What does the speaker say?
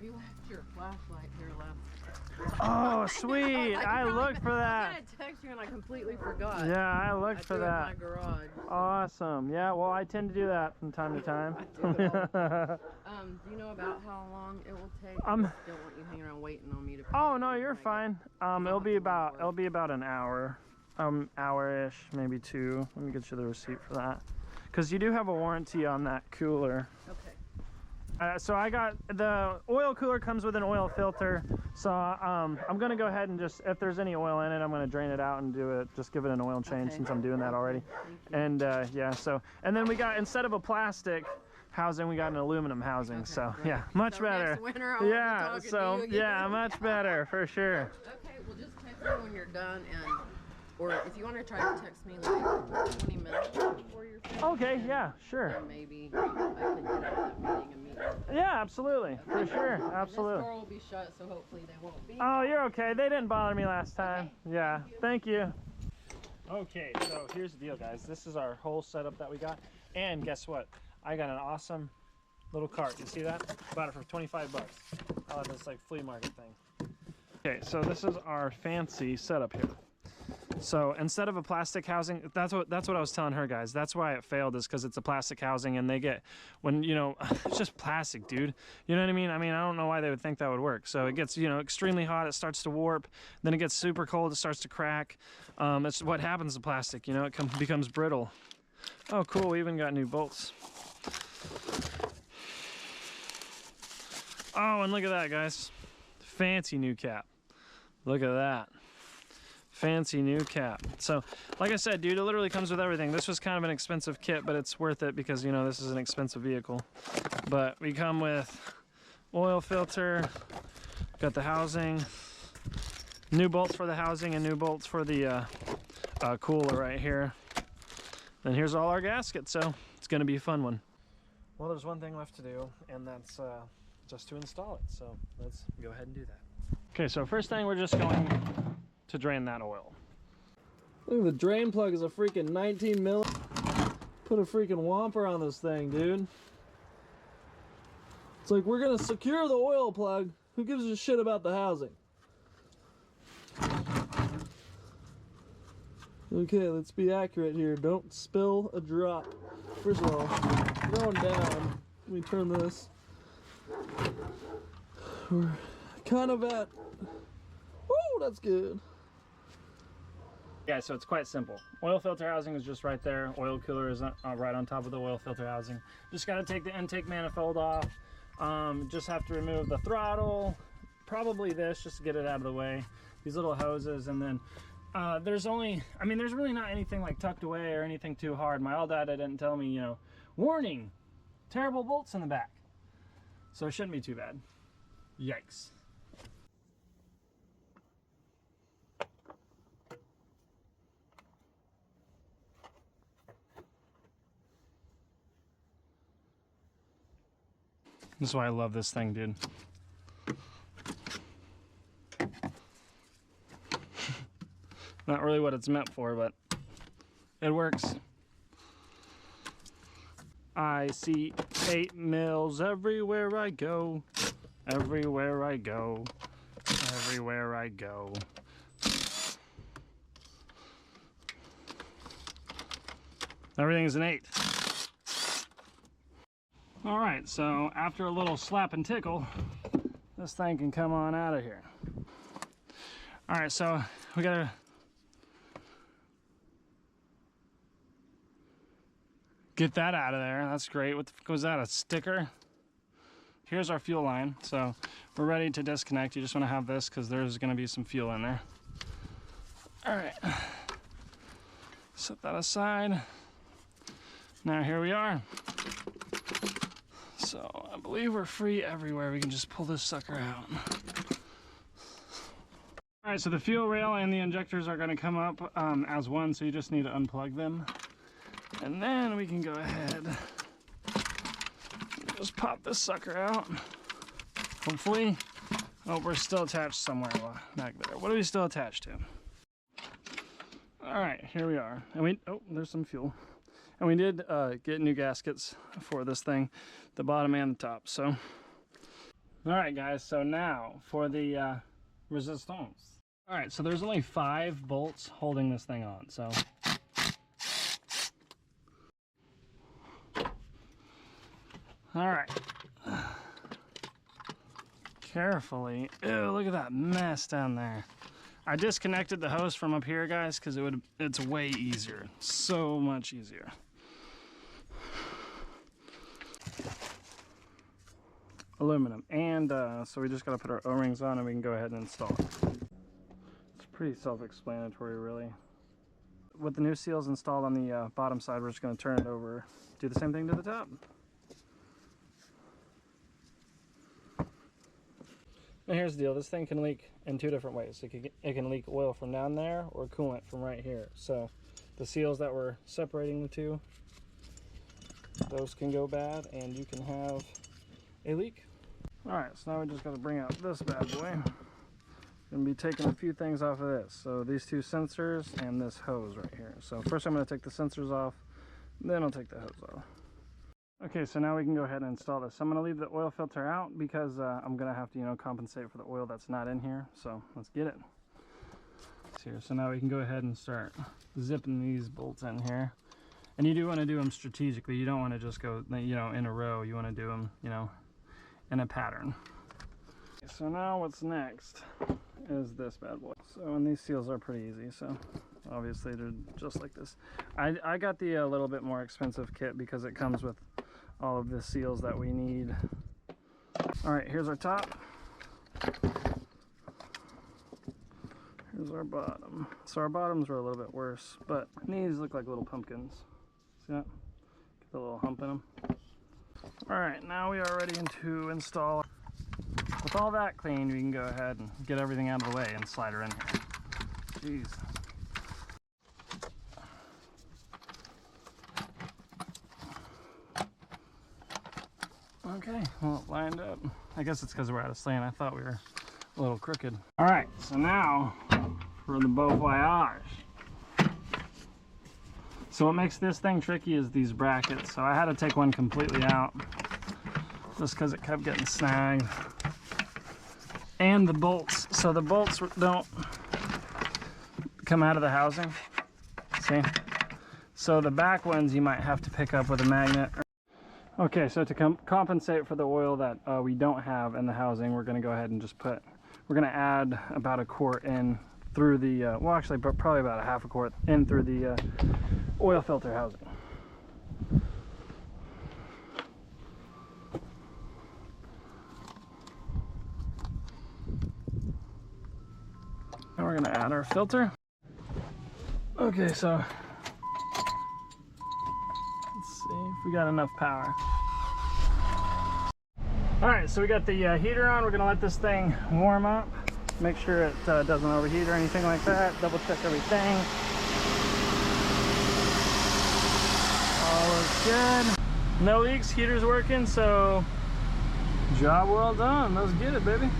You left your flashlight here left. Oh, sweet! I looked for that. I was gonna text you and I completely forgot. Yeah, I looked for that. In my garage. Awesome. Yeah, well, I tend to do that from time to time. I do it all the time. Do you know about how long it will take? I don't want you hanging around waiting on me to. Oh no, you're fine. It'll be about an hour, hour-ish, maybe 2. Let me get you the receipt for that, because you do have a warranty on that cooler. Okay. So I got the oil cooler comes with an oil filter. So I'm gonna go ahead and just, if there's any oil in it, I'm gonna drain it out and just give it an oil change, since I'm doing that already. And yeah, so, and then we got, instead of a plastic housing, we got an aluminum housing. Okay, so great. Yeah, much better. Next winter, yeah, so yeah, much better for sure. Okay, well just text me when you're done, or if you want to try to text me like 20 minutes before you're finished. Okay, yeah, sure. Then maybe I could get out of that meeting immediately. Yeah, absolutely, for sure, absolutely. This door will be shut, so hopefully they won't be. Oh, you're okay. They didn't bother me last time. Okay. Yeah, thank you. Okay, so here's the deal, guys. This is our whole setup that we got. And guess what? I got an awesome little cart. You see that? Bought it for 25 bucks. I love this like flea market thing. Okay, so this is our fancy setup here. So instead of a plastic housing, that's what I was telling her, guys. That's why it failed, is because it's a plastic housing, and they get, when, you know, it's just plastic, dude. You know what I mean? I don't know why they would think that would work. So it gets, you know, extremely hot, it starts to warp, then it gets super cold, it starts to crack. It's what happens to plastic, you know, it becomes brittle. Oh, cool, we even got new bolts. Oh, and look at that, guys. Fancy new cap. Look at that. Fancy new cap. So like I said, dude, it literally comes with everything. This was kind of an expensive kit, but it's worth it because, you know, this is an expensive vehicle. But we come with oil filter, got the housing, new bolts for the housing, and new bolts for the cooler right here. And here's all our gaskets, so it's gonna be a fun one. Well, there's one thing left to do, and that's just to install it. So let's go ahead and do that. Okay, so first thing, we're just going to drain that oil. Look, the drain plug is a freaking 19 mil. Put a freaking whomper on this thing, dude. It's like, we're gonna secure the oil plug. Who gives a shit about the housing? Okay, let's be accurate here. Don't spill a drop. First of all, going down. Let me turn this. We're kind of at, woo, that's good. Yeah, so it's quite simple. Oil filter housing is just right there. Oil cooler is right on top of the oil filter housing. Just got to take the intake manifold off. Just have to remove the throttle, probably this, just to get it out of the way. These little hoses, and then there's only, there's really not anything like tucked away or anything too hard. My old dad didn't tell me, you know, warning, terrible bolts in the back. So it shouldn't be too bad. Yikes. This is why I love this thing, dude. Not really what it's meant for, but it works. I see 8 mils everywhere I go. Everywhere I go. Everywhere I go. Everything's an 8. All right, so after a little slap and tickle, this thing can come on out of here. All right, so we gotta get that out of there. That's great. What the fuck was that, a sticker? Here's our fuel line, so we're ready to disconnect. You just wanna have this because there's gonna be some fuel in there. All right, set that aside. Now here we are. So I believe we're free everywhere. We can just pull this sucker out. All right, so the fuel rail and the injectors are gonna come up as one, so you just need to unplug them. And then we can go ahead and just pop this sucker out. Hopefully. Oh, we're still attached somewhere back there. What are we still attached to? All right, here we are. And oh, there's some fuel. And we did get new gaskets for this thing, the bottom and the top. So All right, guys, so now for the resistance. All right, so there's only 5 bolts holding this thing on, so. All right. Carefully. Ew, look at that mess down there. I disconnected the hose from up here, guys, because it's way easier. So much easier. Aluminum. And so we just got to put our O-rings on and we can go ahead and install it. It's pretty self-explanatory, really. With the new seals installed on the bottom side, we're just going to turn it over, do the same thing to the top. Now here's the deal, this thing can leak in 2 different ways. It can leak oil from down there or coolant from right here. So the seals that we're separating the two, those can go bad and you can have a leak. Alright, so now we just got to bring out this bad boy. Going to be taking a few things off of this. So these 2 sensors and this hose right here. So first I'm going to take the sensors off, then I'll take the hose off. Okay, so now we can go ahead and install this. I'm going to leave the oil filter out because I'm going to have to, you know, compensate for the oil that's not in here. So let's get it. Here, so now we can go ahead and start zipping these bolts in here. And you do want to do them strategically. You don't want to just go, you know, in a row. You want to do them, you know, in a pattern. So now what's next is this bad boy. So, and these seals are pretty easy. So obviously they're just like this. I got the a little bit more expensive kit because it comes with all of the seals that we need. All right, here's our top. Here's our bottom. So our bottoms are a little bit worse, but these look like little pumpkins. See that? Get the little hump in them. All right, now we are ready to install. With all that clean, we can go ahead and get everything out of the way and slide her in here. Jeez. Okay, well, it lined up. I guess it's because we're out of slant. I thought we were a little crooked. All right, so now for the beau voyage. So what makes this thing tricky is these brackets. So I had to take one completely out just because it kept getting snagged. And the bolts. So the bolts don't come out of the housing. See? So the back ones you might have to pick up with a magnet. Okay, so to compensate for the oil that we don't have in the housing, we're going to go ahead and just we're going to add about 1 quart in through the, well actually probably about 1/2 quart in through the oil filter housing. Now we're going to add our filter. Okay, so let's see if we got enough power. All right, so we got the heater on. We're gonna let this thing warm up. Make sure it doesn't overheat or anything like that. Double check everything. All looks good. No leaks, heater's working, so job well done. Let's get it, baby.